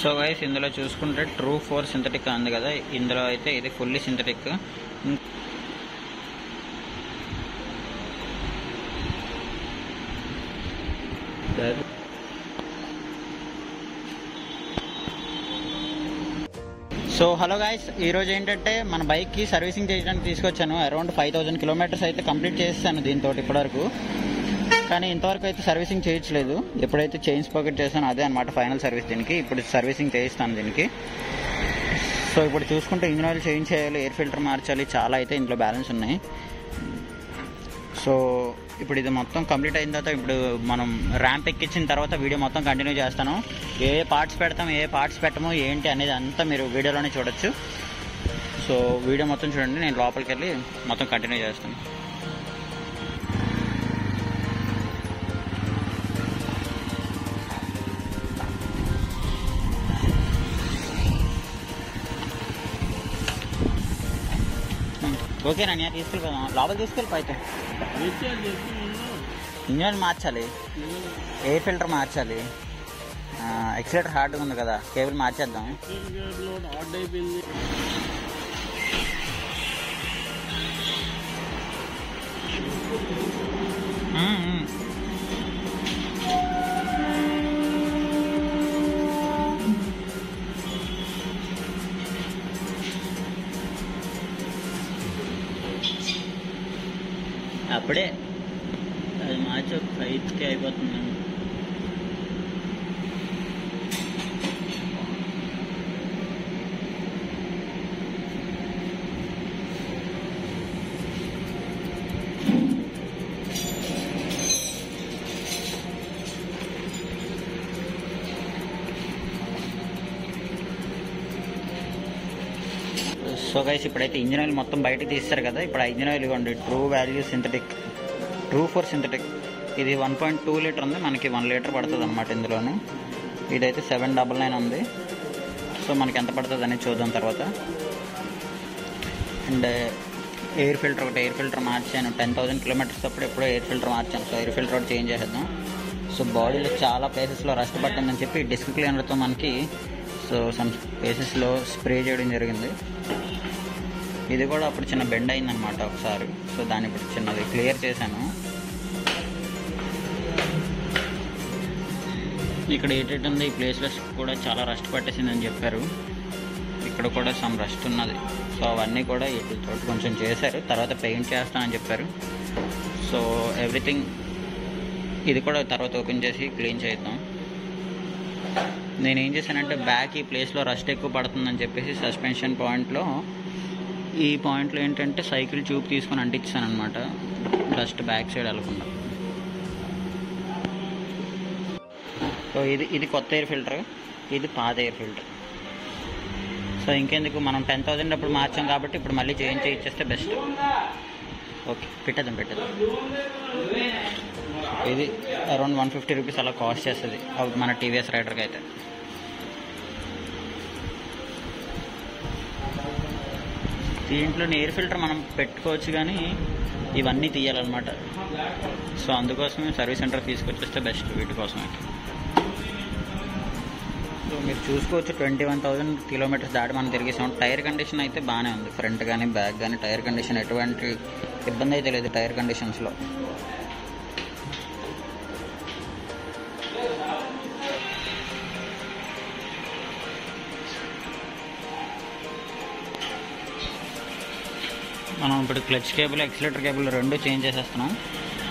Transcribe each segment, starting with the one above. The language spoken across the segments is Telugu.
సో గైస్ ఇందులో చూసుకుంటే ట్రూ 4 సింథటిక్ ఉంది కదా, ఇందులో అయితే ఇది fully synthetic. So hello guys, ఈరోజు ఏంటంటే మన బైక్కి సర్వీసింగ్ చేయడానికి తీసుకొచ్చాను. అరౌండ్ 5000 కిలోమీటర్స్ అయితే కంప్లీట్ చేస్తాను దీంతో ఇప్పటివరకు. కానీ ఇంతవరకు అయితే సర్వీసింగ్ చేయించలేదు. ఎప్పుడైతే చైన్ స్పాకెట్ చేస్తానో అదే అనమాట ఫైనల్ సర్వీస్ దీనికి. ఇప్పుడు సర్వీసింగ్ చేయిస్తాను దీనికి. సో ఇప్పుడు చూసుకుంటే ఇంజిన్ ఆయిల్ చేంజ్ చేయాలి, ఎయిర్ ఫిల్టర్ మార్చాలి, చాలా అయితే ఇంట్లో బ్యాలెన్స్ ఉన్నాయి. సో ఇప్పుడు ఇది మొత్తం కంప్లీట్ అయిన తర్వాత ఇప్పుడు మనం ర్యాంప్ ఎక్కించిన తర్వాత వీడియో మొత్తం కంటిన్యూ చేస్తాను. ఏ పార్ట్స్ పెడతాం, ఏ పార్ట్స్ పెట్టము ఏంటి అనేది అంతా మీరు వీడియోలోనే చూడొచ్చు. సో వీడియో మొత్తం చూడండి, నేను లోపలికి వెళ్ళి మొత్తం కంటిన్యూ చేస్తాను. ఓకేనా, నేను తీసుకెళ్ళిపోదాం, లోపల తీసుకెళ్ళిపోతే ఇంజన్ మార్చాలి, ఎయిర్ ఫిల్టర్ మార్చాలి, ఎక్సిలేటర్ హార్డ్గా ఉంది కదా, కేబుల్ మార్చేద్దాం. అప్పుడే అది మార్చి 5కి అయిపోతుంది. సో గైస్ ఇప్పుడైతే ఇంజిన్ ఆయిల్ మొత్తం బయటకు తీస్తారు కదా. ఇప్పుడు ఆ ఇంజిన్ ఆయిల్ ఇవ్వండి, true value synthetic, true 4 synthetic. ఇది 1.2 లీటర్ ఉంది, మనకి 1 లీటర్ పడుతుంది అనమాట ఇందులోనే. ఇదైతే 799 ఉంది. సో మనకి ఎంత పడుతుంది అనేది చూద్దాం తర్వాత. అండ్ ఎయిర్ ఫిల్టర్ ఒకటి, ఎయిర్ ఫిల్టర్ మార్చాను 10,000 కిలోమీటర్స్ అప్పుడు ఎప్పుడో ఎయిర్ ఫిల్టర్ మార్చాను. సో ఎయిర్ ఫిల్టర్ ఒకటి చేంజ్ చేసేద్దాం. సో బాడీలో చాలా ప్లేసెస్లో రస్ట్ పట్టిందని చెప్పి డిస్క్ క్లీనర్తో మనకి సో సమ్ ప్లేసెస్లో స్ప్రే చేయడం జరిగింది. ఇది కూడా అప్పుడు చిన్న బెండ్ అయిందనమాట ఒకసారి. సో దాన్ని ఇప్పుడు చిన్నది క్లియర్ చేశాను. ఇక్కడ ఏంటంటే ఈ ప్లేస్లో కూడా చాలా రస్ట్ పట్టేసిందని చెప్పారు. ఇక్కడ కూడా సమ్ రస్ట్ ఉన్నది. సో అవన్నీ కూడా వీటితో కొంచెం చేశారు, తర్వాత పెయింట్ చేస్తానని చెప్పారు. సో ఎవ్రీథింగ్ ఇది కూడా తర్వాత ఓపెన్ చేసి క్లీన్ చేద్దాం. నేనేం చేశానంటే బ్యాక్ ఈ ప్లేస్లో రస్ట్ ఎక్కువ పడుతుందని చెప్పేసి సస్పెన్షన్ పాయింట్లో ఈ పాయింట్లో ఏంటంటే సైకిల్ ట్యూబ్ తీసుకొని అంటించాను అనమాట, డస్ట్ బ్యాక్ సైడ్ వెళ్ళకుండా. సో ఇది కొత్త ఎయిర్ ఫిల్టర్, ఇది పాత ఎయిర్ ఫిల్టర్. సో ఇంకెందుకు, మనం 10,000 అప్పుడు మార్చాం కాబట్టి ఇప్పుడు మళ్ళీ చేంజ్ చేయించేస్తే బెస్ట్. ఓకే పెట్టేద్దాం. ఇది అరౌండ్ 150 రూపీస్ అలా కాస్ట్ చేస్తుంది మన టీవీఎస్ రైడర్కి అయితే. దీంట్లో ఎయిర్ ఫిల్టర్ మనం పెట్టుకోవచ్చు కానీ ఇవన్నీ తీయాలన్నమాట. సో అందుకోసమే సర్వీస్ సెంటర్ తీసుకొచ్చేస్తే బెస్ట్ వీటి కోసమే. సో మీరు చూసుకోవచ్చు 21,000 కిలోమీటర్స్ దాటి మనం తిరిగేసాం. టైర్ కండిషన్ అయితే బాగానే ఉంది, ఫ్రంట్ కానీ బ్యాక్ కానీ టైర్ కండిషన్ ఎటువంటి ఇబ్బంది అయితే లేదు టైర్ కండిషన్స్లో. మనం ఇప్పుడు క్లచ్ కేబుల్, ఎక్సిలేటర్ కేబుల్ రెండు చేంజ్ చేసేస్తున్నాం.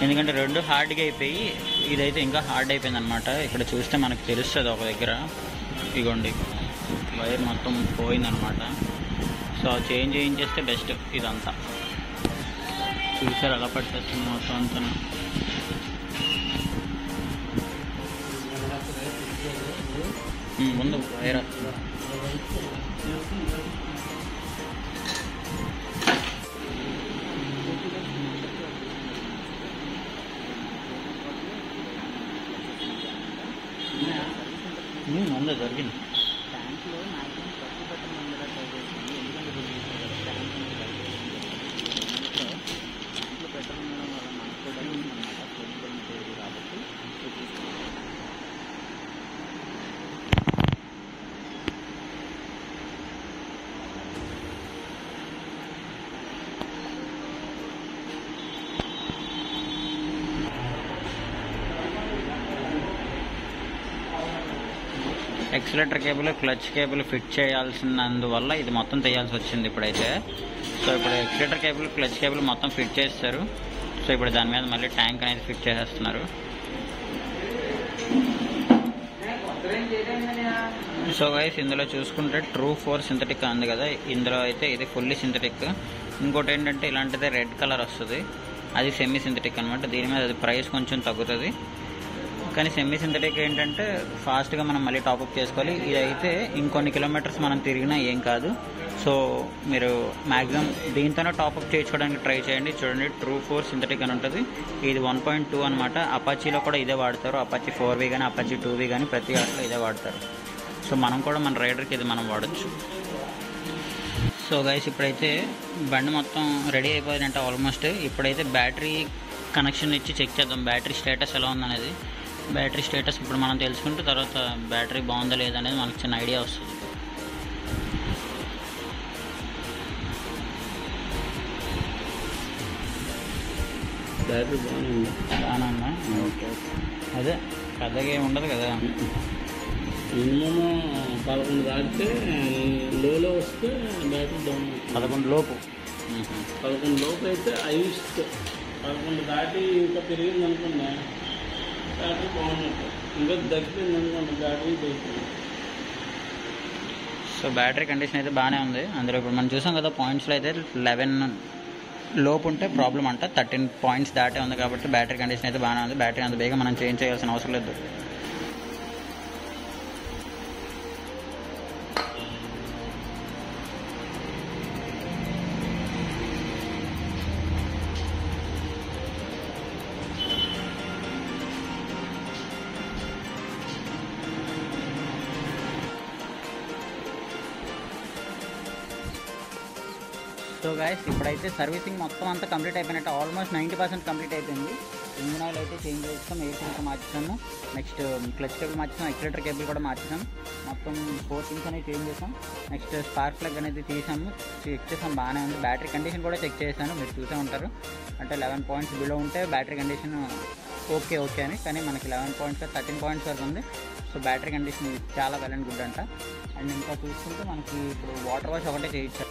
ఎందుకంటే రెండు హార్డ్గా అయిపోయి ఇదైతే ఇంకా హార్డ్ అయిపోయింది అనమాట. ఇక్కడ చూస్తే మనకు తెలుస్తుంది ఒక దగ్గర, ఇగోండి వైర్ మొత్తం పోయిందనమాట. సో చేంజ్ చేయించేస్తే బెస్ట్. ఇదంతా చూసారు ఎలా పట్టేస్తుంది మొత్తం అంతా. ముందు వైర్ వస్తుంది. ముందు దొరికింది. ట్యాంక్లో మ్యాక్సిమం ప్రతి బట్టన్ ముందర ట్రై చేస్తుంది. ఎందుకంటే ట్యాంక్లో పెట్రోల్ ఉండడం వల్ల మనకు కూడా అనమాట ఫ్లెక్సిబుల్ మెటీరియల్ కాబట్టి. Accelerator cable clutch cable fit చేయాల్సినందువల్ల ఇది మొత్తం తీయాల్సి వచ్చింది ఇప్పుడైతే. సో ఇప్పుడు ఎక్సిలేటర్ కేబుల్ క్లచ్ కేబుల్ మొత్తం ఫిట్ చేస్తారు. సో ఇప్పుడు దాని మీద మళ్ళీ ట్యాంక్ అనేది ఫిట్ చేసేస్తున్నారు. సో గైస్ ఇందులో చూసుకుంటే ట్రూ 4 సింథటిక్ ఉంది కదా, ఇందులో అయితే ఇది ఫుల్లీ సింథటిక్. ఇంకోటి ఏంటంటే ఇలాంటిదే రెడ్ కలర్ వస్తుంది, అది సెమీ సింథటిక్ అనమాట. దీని మీద అది ప్రైస్ కొంచెం తగ్గుతుంది. కానీ సెమీ సింథటిక్ ఏంటంటే ఫాస్ట్గా మనం మళ్ళీ టాప్అప్ చేసుకోవాలి. ఇదైతే ఇంకొన్ని కిలోమీటర్స్ మనం తిరిగినా ఏం కాదు. సో మీరు మ్యాక్సిమం దీంతోనే టాప్అప్ చేసుకోవడానికి ట్రై చేయండి. చూడండి ట్రూ 4 సింథటిక్ అని ఉంటుంది. ఇది 1.2 అనమాట. అపాచీలో కూడా ఇదే వాడతారు. అపాచీ 4V కానీ అపాచీ 2V కానీ ప్రతి వాటిలో ఇదే వాడతారు. సో మనం కూడా మన రైడర్కి ఇది మనం వాడచ్చు. సో గైస్ ఇప్పుడైతే బండి మొత్తం రెడీ అయిపోయిందంటే ఆల్మోస్ట్. ఇప్పుడైతే బ్యాటరీ కనెక్షన్ ఇచ్చి చెక్ చేద్దాం బ్యాటరీ స్టేటస్ ఎలా ఉందనేది. బ్యాటరీ స్టేటస్ ఇప్పుడు మనం తెలుసుకుంటే తర్వాత బ్యాటరీ బాగుందా లేదా అనేది మనకు చిన్న ఐడియా వస్తుంది. బ్యాటరీ బాగానే ఉంది. బాగానే ఉందా? ఓకే. అదే పెద్దగా ఏమి ఉండదు కదా. మినిమం 11 దాటితే లోలో వస్తే బ్యాటరీ బాగుంది. 11 లోపు 11 లోపు అయితే హైయెస్ట్. 11 దాటి ఇంకా పెరిగింది అనుకున్నా బ్యాటరీ బాగున్నట్టు. ఇంకా తగ్గిపోయింది అనుకోండి బ్యాటరీ తగ్గుతుంది. సో బ్యాటరీ కండిషన్ అయితే బాగానే ఉంది. అందులో ఇప్పుడు మనం చూసాం కదా పాయింట్స్లో అయితే 11 లోపు ఉంటే ప్రాబ్లం అంట. 13 పాయింట్స్ దాటే ఉంది కాబట్టి బ్యాటరీ కండిషన్ అయితే బాగానే ఉంది. బ్యాటరీ అంత బేగా మనం చేంజ్ చేయాల్సిన అవసరం లేదు. సో గైస్ ఇప్పుడైతే సర్వీసింగ్ మొత్తం అంతా కంప్లీట్ అయిపోయినట్టు. ఆల్మోస్ట్ 90% కంప్లీట్ అయిపోయింది. ఇంజిన్ ఆయిల్ అయితే చేంజ్ చేస్తాం, ఎయిర్ ఫిల్టర్ మార్చాము, నెక్స్ట్ క్లచ్ కేబుల్ మార్చాం, ఎక్సిలేటర్ కేబుల్ కూడా మార్చాం. మొత్తం 4 థింగ్స్ అనేవి చేంజ్ చేసాం. నెక్స్ట్ స్పార్క్ ప్లగ్ అనేది తీసాము, చెక్ చేసాం బాగానే ఉంది. బ్యాటరీ కండిషన్ కూడా చెక్ చేశాను, మీరు చూసే ఉంటారు. అంటే 11 పాయింట్స్ బిలో ఉంటే బ్యాటరీ కండిషన్ ఓకే అని. కానీ మనకి 11 పాయింట్స్ 13 పాయింట్స్ వరకు ఉంది. సో బ్యాటరీ కండిషన్ చాలా వెల్ అండ్ గుడ్ అంట. అండ్ ఇంకా చూసుకుంటే మనకి ఇప్పుడు వాటర్ వాష్ ఒకటే చేయించారు.